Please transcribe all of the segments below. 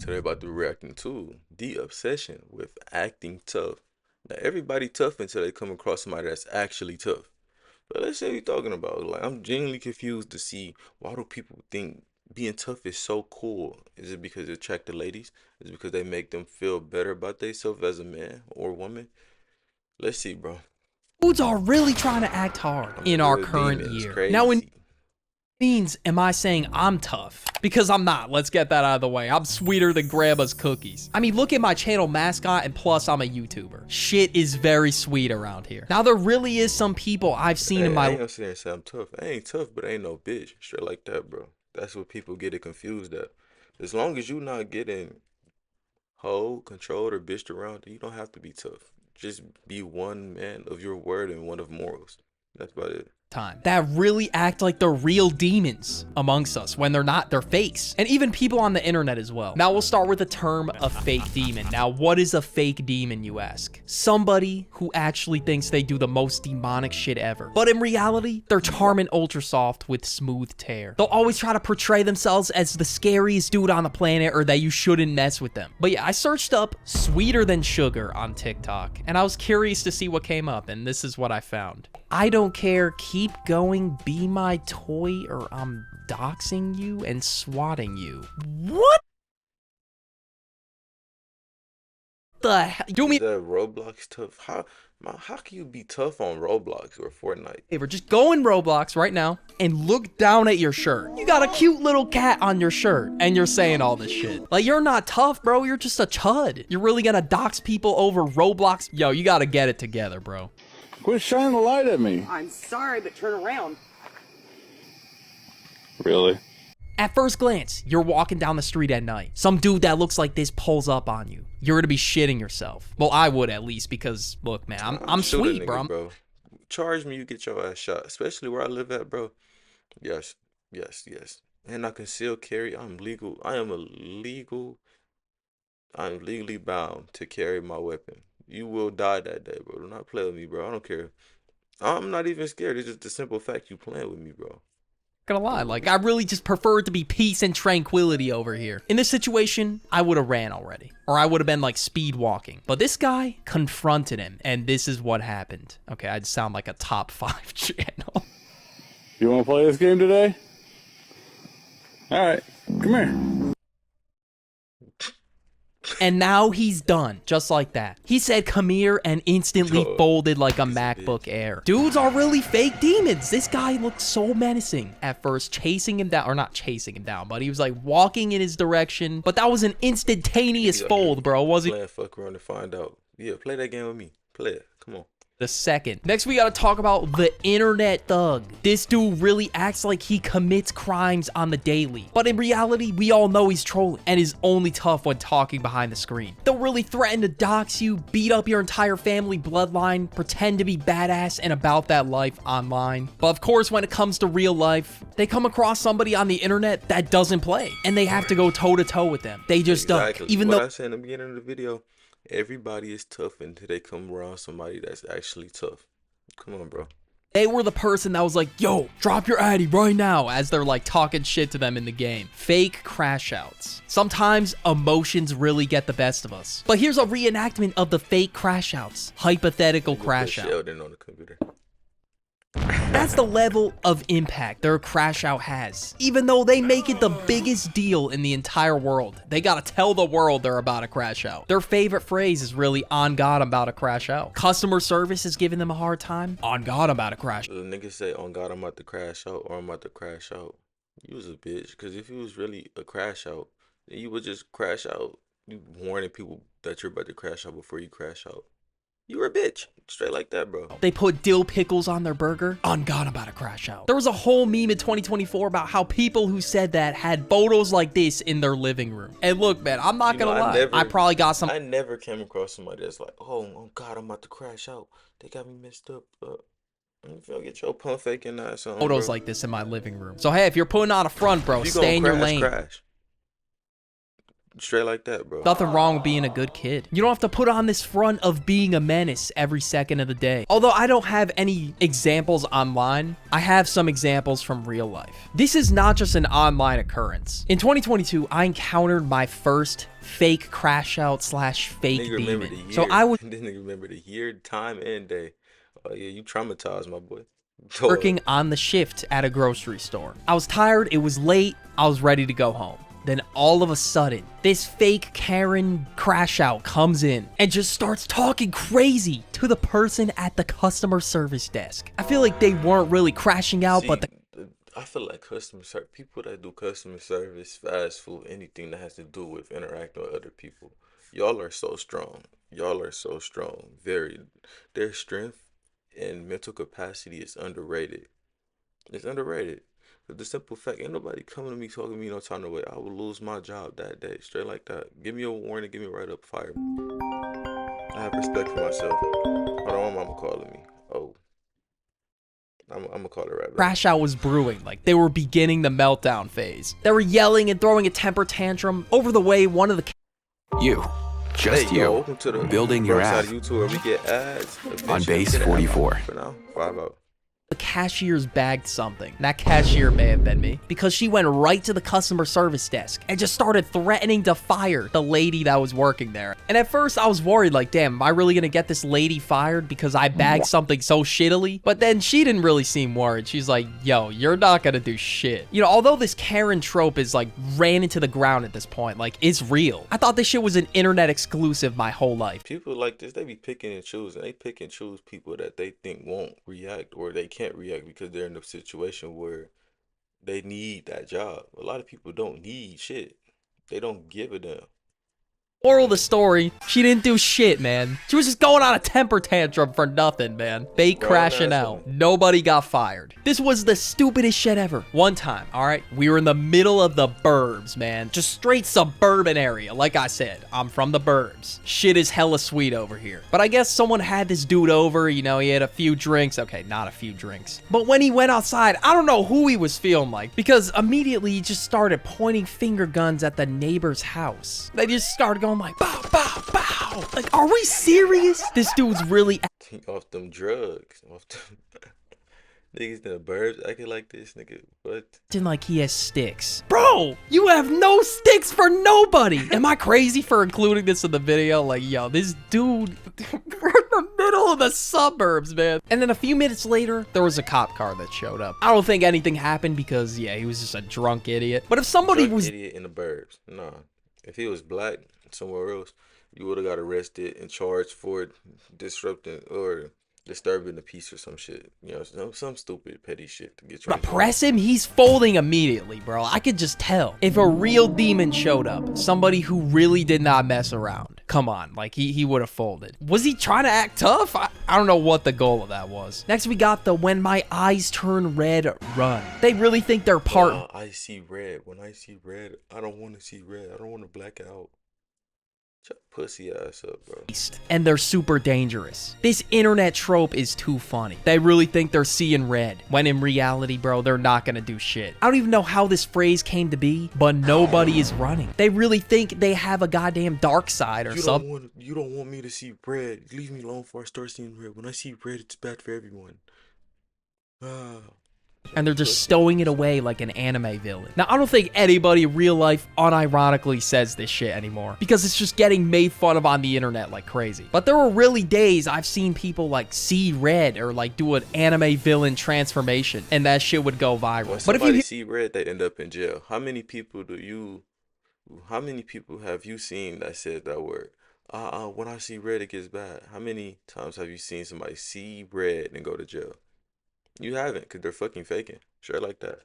Today about to be reacting to the obsession with acting tough. Now everybody tough until they come across somebody that's actually tough. But let's say what you're talking about. Like I'm genuinely confused to see why do people think being tough is so cool? Is it because it attract the ladies? Is it because they make them feel better about themselves as a man or woman? Let's see, bro. Dudes are really trying to act hard I'm a in our real current demon. It's year. Now, in crazy. means am I saying I'm tough? Because I'm not. Let's get that out of the way. I'm sweeter than grandma's cookies. I mean, look at my channel mascot, and plus I'm a YouTuber. Shit is very sweet around here. Now, there really is some people I've seen in I my ain't gonna sit there and say I'm tough. I ain't tough, but I ain't no bitch. Straight like that, bro. That's what people get it confused at. As long as you not getting hold, controlled, or bitched around, you don't have to be tough. Just be one man of your word and one of morals. That's about it. time that really act like they're real demons amongst us when they're not. They're fakes, and even people on the internet as well. Now we'll start with the term a fake demon. Now, what is a fake demon, you ask? Somebody who actually thinks they do the most demonic shit ever, but in reality they're charming ultra soft with smooth tear. They'll always try to portray themselves as the scariest dude on the planet, or that you shouldn't mess with them. But yeah, I searched up sweeter than sugar on TikTok, and I was curious to see what came up, and this is what I found. I don't care, keep going, be my toy, or I'm doxing you and swatting you. What the hell? Do me Is that Roblox tough? How can you be tough on Roblox or Fortnite? a favor, just go in Roblox right now and look down at your shirt. You got a cute little cat on your shirt, and you're saying all this shit. Like, you're not tough, bro. You're just a chud. You're really gonna dox people over Roblox? Yo, you gotta get it together, bro. Quit shining the light at me. I'm sorry, but turn around. Really? At first glance, you're walking down the street at night. Some dude that looks like this pulls up on you. You're gonna be shitting yourself. Well, I would at least, because look, man, I'm Shoot a sweet, nigga, bro. Charge me, you get your ass shot. Especially where I live at, bro. Yes, yes. And I conceal carry. I'm legal. I'm legally bound to carry my weapon. You will die that day, bro. Do not play with me, bro. I don't care. I'm not even scared. It's just the simple fact you playing with me, bro. Gonna lie, like, I really just prefer it to be peace and tranquility over here. In this situation, I would have ran already, or I would have been like speed walking. But this guy confronted him, and this is what happened. Okay, I'd sound like a top 5 channel. You want to play this game today? All right, come here. And now he's done, just like that. He said, come here, and instantly Yo, folded like a he's a MacBook bitch. Air. Dudes are really fake demons. This guy looked so menacing at first, chasing him down, or not chasing him down, but he was like walking in his direction. But that was an instantaneous fold, bro, wasn't Playing fuck around to find out. Yeah, play that game with me. Play it. Come on. the second. Next, we gotta talk about the internet thug. This dude really acts like he commits crimes on the daily, but in reality, we all know he's trolling and is only tough when talking behind the screen. They'll really threaten to dox you, beat up your entire family bloodline, pretend to be badass and about that life online. But of course, when it comes to real life, they come across somebody on the internet that doesn't play, and they have to go toe-to-toe with them. They just Exactly. duck, even What though I said in the beginning of the video, everybody is tough until they come around somebody that's actually tough. Come on, bro. they were the person that was like, yo, drop your addy right now, as they're like talking shit to them in the game. Fake crash outs. Sometimes emotions really get the best of us. But here's a reenactment of the fake crash outs. Hypothetical Let me put crash out. Sheldon on the computer. That's the level of impact their crash out has. Even though they make it the biggest deal in the entire world, they gotta tell the world they're about to crash out. Their favorite phrase is really, on God, I'm about to crash out. Customer service is giving them a hard time. On God, I'm about to crash. The nigga say, on God, I'm about to crash out, or I'm about to crash out. You was a bitch, because if you was really a crash out, then you would just crash out. You warning people that you're about to crash out before you crash out. You were a bitch. Straight like that, bro. They put dill pickles on their burger. On God, I'm about to crash out. There was a whole meme in 2024 about how people who said that had photos like this in their living room. And look, man, I'm not You know, gonna lie. I probably got some I never came across somebody that's like, oh God, I'm about to crash out. They got me messed up. You feel get your pump faking ass on, photos bro. like this in my living room. So hey, if you're putting on a front, bro, If you stay in gonna your lane. crash. Straight like that, bro. Nothing wrong with being a good kid. You don't have to put on this front of being a menace every second of the day. Although I don't have any examples online, I have some examples from real life. This is not just an online occurrence. In 2022, I encountered my first fake crash out / fake Nigga remember the demon. year. So I was This nigga remember the year, time, and day. Oh yeah, you traumatized, my boy. working on the shift at a grocery store. I was tired, it was late, I was ready to go home. Then all of a sudden, this fake Karen crash out comes in and just starts talking crazy to the person at the customer service desk. I feel like they weren't really crashing out, See, but I feel like customer service, people that do customer service, fast food, anything that has to do with interacting with other people, y'all are so strong. Y'all are so strong. Their strength and mental capacity is underrated. It's underrated. The simple fact, ain't nobody coming to me talking to me no time to wait. I will lose my job that day, straight like that. Give me a warning, give me right up, fire me. I have respect for myself. Hold on, my mama calling me. Oh, I'm gonna call her right back. crash out was brewing. Like they were beginning the meltdown phase. They were yelling and throwing a temper tantrum. Over the way, one of the You, just Hey, you, yo, welcome to the building your Brookside app YouTube where we get ads. on Eventually, base get an ad 44. For now, 5 out. cashiers bagged something. That cashier may have been me, because she went right to the customer service desk and just started threatening to fire the lady that was working there. And at first I was worried, like, damn, am I really gonna get this lady fired because I bagged something so shittily? But then she didn't really seem worried. She's like, yo, you're not gonna do shit. You know, although this Karen trope is like ran into the ground at this point, like it's real. I thought this shit was an internet exclusive my whole life. People like this, they be picking and choosing. They pick and choose people that they think won't react or they can't react because they're in a situation where they need that job. A lot of people don't need shit. They don't give a damn. Moral of the story, she didn't do shit, man. She was just going on a temper tantrum for nothing, man. Fake Grown crashing ass out. woman. Nobody got fired. This was the stupidest shit ever. One time, all right, we were in the middle of the burbs, man. Just straight suburban area. Like I said, I'm from the burbs. Shit is hella sweet over here. But I guess someone had this dude over, you know, he had a few drinks. Okay, not a few drinks. But when he went outside, I don't know who he was feeling like, because immediately he just started pointing finger guns at the neighbor's house. They just started going like, bow, bow, bow. Like, are we serious? This dude's really Think off them drugs. Off them niggas in the burbs acting like this, nigga. What? acting like he has sticks. Bro, you have no sticks for nobody. Am I crazy for including this in the video? Like, yo, this dude, we're in the middle of the suburbs, man. And then a few minutes later, there was a cop car that showed up. I don't think anything happened because, yeah, he was just a drunk idiot. But if somebody Drunk was idiot in the burbs. Nah. If he was black somewhere else, you would have got arrested and charged for disrupting or disturbing the peace or some shit. You know, some stupid petty shit to get you. press him, he's folding immediately, bro. I could just tell. If a real demon showed up, somebody who really did not mess around, come on, like he would have folded. Was he trying to act tough? I don't know what the goal of that was. Next, we got the when my eyes turn red, run. They really think they're part I see red. When I see red, I don't want to see red. I don't want to black out. Shut your pussy ass up, bro. and they're super dangerous. This internet trope is too funny. They really think they're seeing red, when in reality, bro, they're not gonna do shit. I don't even know how this phrase came to be, but nobody is running. They really think they have a goddamn dark side or something. You don't want me to see red. Leave me alone before I start seeing red. When I see red, it's bad for everyone. Ah. And they're just stowing it away like an anime villain. Now, I don't think anybody in real life unironically says this shit anymore, because it's just getting made fun of on the internet like crazy. But there were really days I've seen people like see red or like do an anime villain transformation, and that shit would go viral. When But if somebody you see red, they end up in jail. How many people have you seen that said that word? When I see red, it gets bad. How many times have you seen somebody see red and go to jail? You haven't, because they're fucking faking. Straight like that.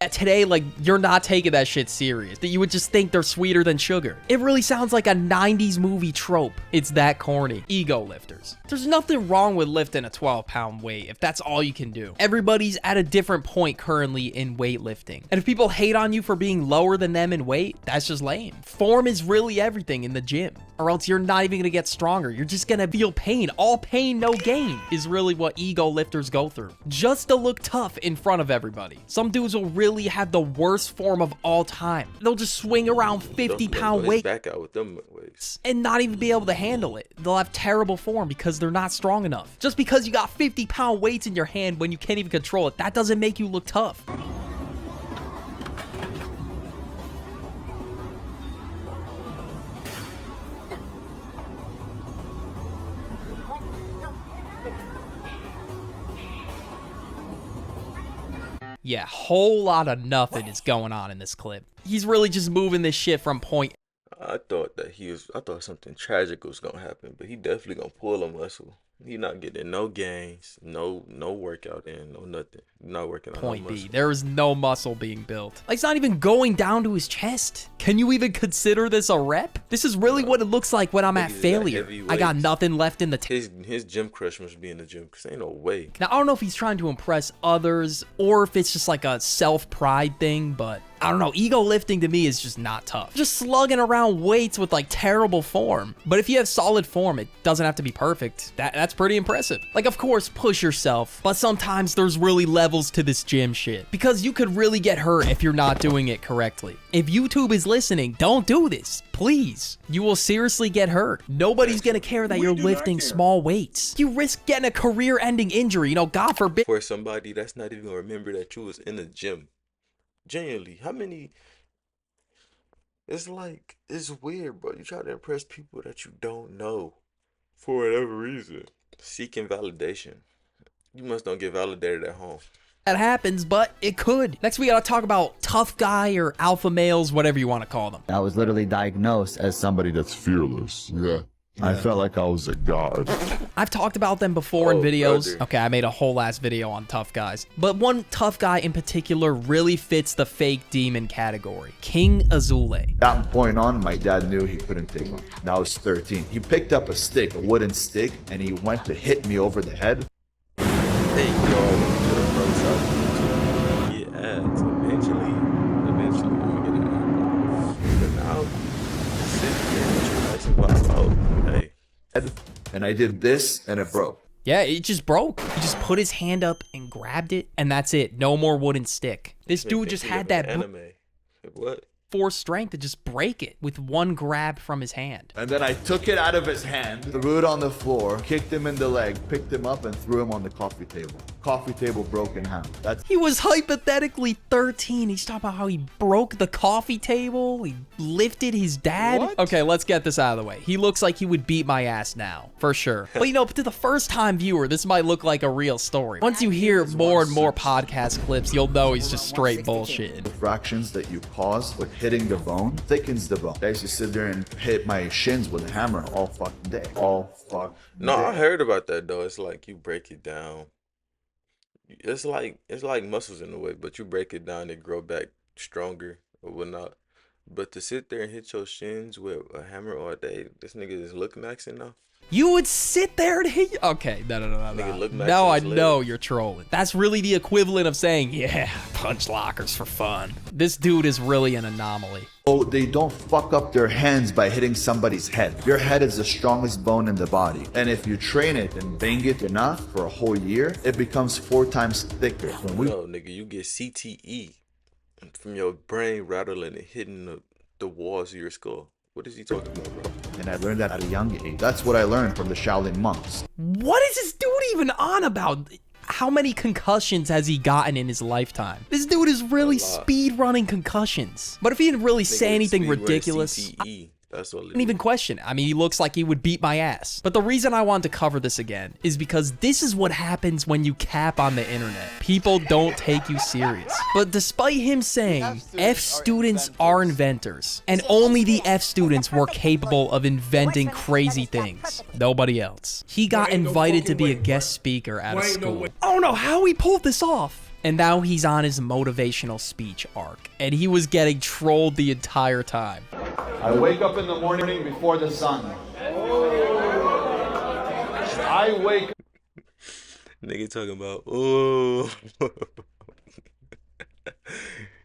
today, like, you're not taking that shit serious, that you would just think they're sweeter than sugar. It really sounds like a 90s movie trope. It's that corny. Ego lifters. There's nothing wrong with lifting a 12-pound weight if that's all you can do. Everybody's at a different point currently in weightlifting. And if people hate on you for being lower than them in weight, that's just lame. Form is really everything in the gym, or else you're not even gonna get stronger. You're just gonna feel pain. All pain, no gain is really what ego lifters go through. Just to look tough in front of everybody. Some dudes will really really have the worst form of all time. They'll just swing around 50-pound weights back out with them weights and not even be able to handle it. They'll have terrible form because they're not strong enough. Just because you got 50-pound weights in your hand when you can't even control it, that doesn't make you look tough. Yeah, whole lot of nothing is going on in this clip. He's really just moving this shit from point. I thought something tragic was gonna happen, but he definitely gonna pull a muscle. He not getting no gains, no workout in, no nothing. Not working on Point no B. muscle. There is no muscle being built. Like, it's not even going down to his chest. Can you even consider this a rep? This is really what it looks like when I'm at Niggas got failure. heavy I got weights. nothing left in the tank. His gym crush must be in the gym, cause ain't no way. Now, I don't know if he's trying to impress others or if it's just like a self-pride thing, but I don't know. Ego lifting to me is just not tough. Just slugging around weights with like terrible form. But if you have solid form, it doesn't have to be perfect. That's pretty impressive. Like, of course, push yourself, but sometimes there's really levels to this gym shit because you could really get hurt if you're not doing it correctly. If YouTube is listening, don't do this, please. You will seriously get hurt. Nobody's gonna care that you're lifting small weights. You risk getting a career-ending injury, you know, God forbid. For somebody that's not even gonna remember that you was in the gym. Genuinely, how many? It's like, it's weird, bro. You try to impress people that you don't know for whatever reason. Seeking validation. You must don't get validated at home. That happens, but it could. Next, we gotta talk about tough guy or alpha males, whatever you want to call them. I was literally diagnosed as somebody that's fearless. Yeah. I felt like I was a god. I've talked about them before in videos. Brother. Okay, I made a whole ass video on tough guys. But one tough guy in particular really fits the fake demon category. King Azule. That point on, my dad knew he couldn't take me. Now I was 13. He picked up a stick, a wooden stick, and he went to hit me over the head. Hey, y'all, welcome to the Pro Side YouTube. Get ads. Eventually, I'm gonna get an ad. But now, sit here and relax and vibe out. Hey. And I did this, and it broke. Yeah, it just broke. He just put his hand up and grabbed it, and that's it. No more wooden stick. This dude just had that anime. What? force strength to just break it with one grab from his hand. And then I took it out of his hand, threw it on the floor, kicked him in the leg, picked him up, and threw him on the coffee table. Coffee table broke in half. That's He was hypothetically 13. He's talking about how he broke the coffee table. He lifted his dad. What? Okay, let's get this out of the way. He looks like he would beat my ass now, for sure. But you know, to the first time viewer, this might look like a real story. Once you hear more and more podcast clips, you'll know he's just straight bullshitting. the fractions that you cause with hitting the bone thickens the bone. I used to sit there and hit my shins with a hammer all fucking day. All fucking No, day. I heard about that though. It's like you break it down. It's like muscles in a way, but you break it down, they grow back stronger or whatnot. But to sit there and hit your shins with a hammer all day, this nigga is look maxing now. You would sit there and hit. Okay, no. Nigga, look back No, to I his leg. know you're trolling. That's really the equivalent of saying, yeah, punch lockers for fun. This dude is really an anomaly. Oh, they don't fuck up their hands by hitting somebody's head. Your head is the strongest bone in the body. And if you train it and bang it enough for a whole year, it becomes 4 times thicker. When we No, nigga, you get CTE from your brain rattling and hitting the walls of your skull. What is he talking about, bro? and I learned that at a young age. That's what I learned from the Shaolin monks. What is this dude even on about? How many concussions has he gotten in his lifetime? This dude is really speed running concussions. But if he didn't really say Nigga, anything speed running ridiculous, CTE. That's all it didn't even is. question it. I mean, he looks like he would beat my ass. But the reason I wanted to cover this again is because this is what happens when you cap on the internet. People don't take you serious. But despite him saying F students are inventors, and only the F students were capable of inventing crazy things, nobody else, he got invited to be a guest speaker at a school. I don't know how he pulled this off. And now he's on his motivational speech arc, and he was getting trolled the entire time. I wake up in the morning before the sun. I wake Nigga talking about, oh.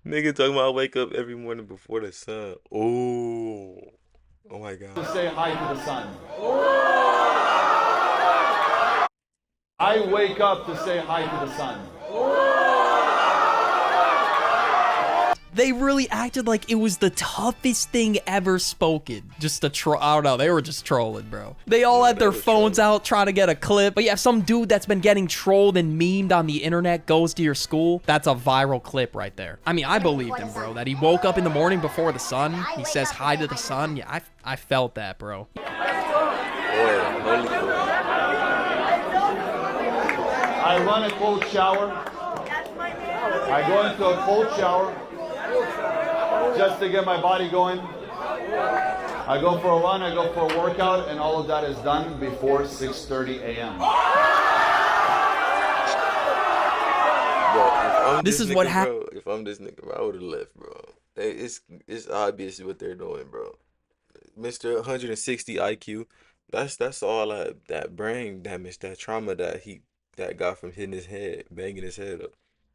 Nigga talking about I wake up every morning before the sun. Oh. Oh my God. to say hi to the sun. I wake up to say hi to the sun. They really acted like it was the toughest thing ever spoken. Just to troll. I don't know. They were just trolling, bro. They all had their phones out trying to get a clip. But yeah, if some dude that's been getting trolled and memed on the internet goes to your school, that's a viral clip right there. I mean, I believed him, bro. That he woke up in the morning before the sun. He says hi to the sun. Yeah, I felt that, bro. I run a cold shower. I go into a cold shower just to get my body going. I go for a run, I go for a workout, and all of that is done before 6:30 a.m. Bro, This is what happened. If I'm this nigga, bro, I would have left, bro. It's obvious what they're doing, bro. Mr. 160 IQ. That's all that brain damage, that trauma that got from hitting his head, banging his head up.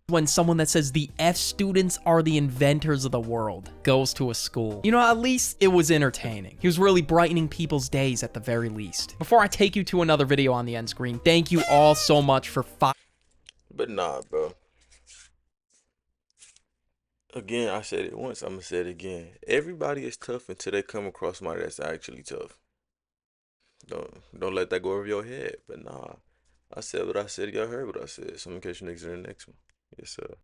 When someone that says the F students are the inventors of the world goes to a school. You know, at least it was entertaining. He was really brightening people's days at the very least. Before I take you to another video on the end screen, thank you all so much for But nah, bro. Again, I said it once, I'm gonna say it again. Everybody is tough until they come across somebody that's actually tough. Don't let that go over your head. But nah, I said what I said. Y'all heard what I said. So I'm gonna catch you niggas in the next one. Yes, sir.